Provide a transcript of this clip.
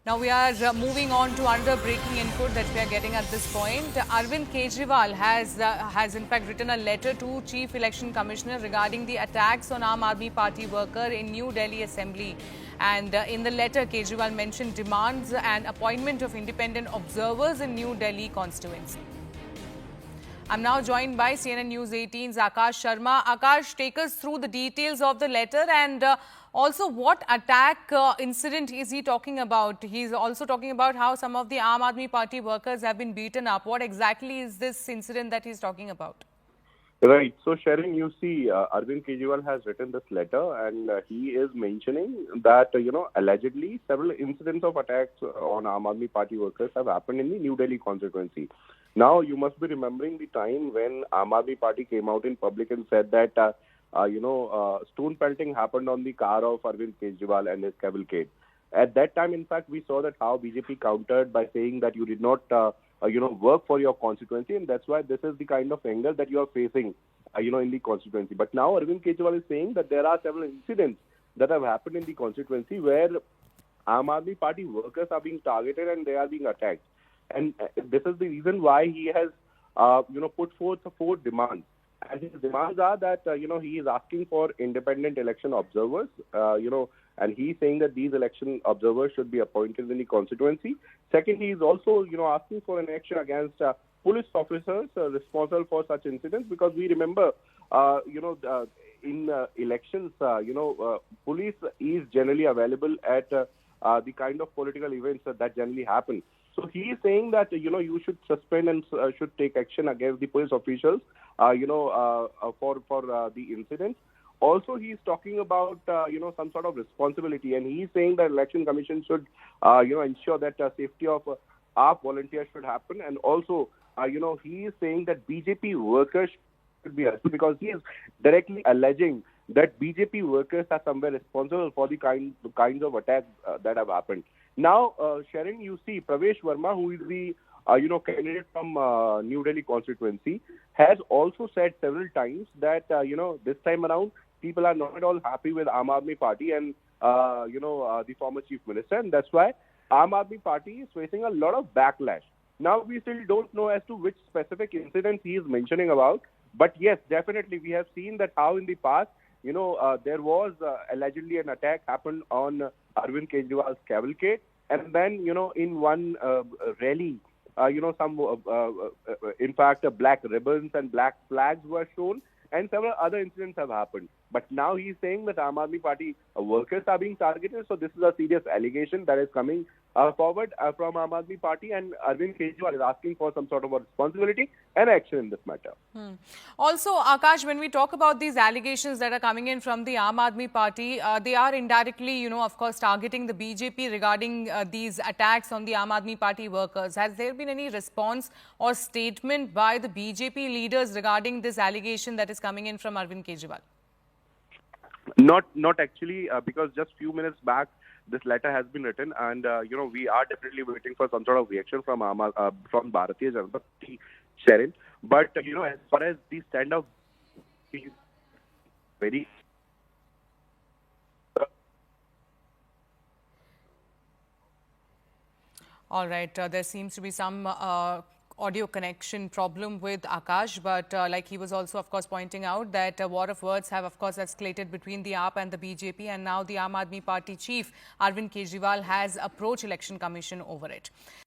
Now we are moving on to another breaking input that we are getting at this point. Arvind Kejriwal has in fact written a letter to Chief Election Commissioner regarding the attacks on Aam Aadmi Party worker in New Delhi Assembly. And in the letter, Kejriwal mentioned demands and appointment of independent observers in New Delhi constituency. I'm now joined by CNN News 18's Akash Sharma. Akash, take us through the details of the letter and also what attack incident is he talking about? He's also talking about how some of the Aam Aadmi Party workers have been beaten up. What exactly is this incident that he's talking about? Right. So, Sharon, you see, Arvind Kejriwal has written this letter and he is mentioning that, allegedly several incidents of attacks on Aam Aadmi Party workers have happened in the New Delhi constituency. Now, you must be remembering the time when Aam Aadmi Party came out in public and said that, stone pelting happened on the car of Arvind Kejriwal and his cavalcade. At that time, in fact, we saw that how BJP countered by saying that you did not, work for your constituency, and that's why this is the kind of anger that you are facing, in the constituency. But now Arvind Kejriwal is saying that there are several incidents that have happened in the constituency where Aam Aadmi Party workers are being targeted and they are being attacked. And this is the reason why he has, put forth 4 demands. And his demands are that, he is asking for independent election observers, and he's saying that these election observers should be appointed in the constituency. Second, he is also, asking for an action against police officers responsible for such incidents, because we remember, in elections, police is generally available at the kind of political events that generally happen. So he is saying that, you should suspend and should take action against the police officials, for the incidents. Also, he is talking about, some sort of responsibility, and he is saying that Election Commission should, ensure that safety of AAP volunteers should happen. And also, he is saying that BJP workers should be arrested, because he is directly alleging that BJP workers are somewhere responsible for the kinds of attacks that have happened. Now, Sharon, you see, Pravesh Verma, who is the candidate from New Delhi constituency, has also said several times that, this time around, people are not at all happy with Aam Aadmi Party and, the former chief minister. And that's why Aam Aadmi Party is facing a lot of backlash. Now, we still don't know as to which specific incidents he is mentioning about. But yes, definitely, we have seen that how in the past, there was allegedly an attack happened on Arvind Kejriwal's cavalcade. And then, in one rally, in fact, black ribbons and black flags were shown, and several other incidents have happened. But now he's saying that Aam Aadmi Party workers are being targeted. So this is a serious allegation that is coming forward from Aam Aadmi Party, and Arvind Kejriwal is asking for some sort of a responsibility and action in this matter. Also, Akash, when we talk about these allegations that are coming in from the Aam Aadmi Party, they are indirectly, of course, targeting the BJP regarding these attacks on the Aam Aadmi Party workers. Has there been any response or statement by the BJP leaders regarding this allegation that is coming in from Arvind Kejriwal? Not actually, because just few minutes back, this letter has been written, and we are definitely waiting for some sort of reaction from Bharatiya Janata Party, Sharon. But as far as the stand-up, very. All right, there seems to be some audio connection problem with Akash, but like he was also, of course, pointing out that a war of words have, of course, escalated between the AAP and the BJP, and now the Aam Aadmi Party chief, Arvind Kejriwal, has approached Election Commission over it.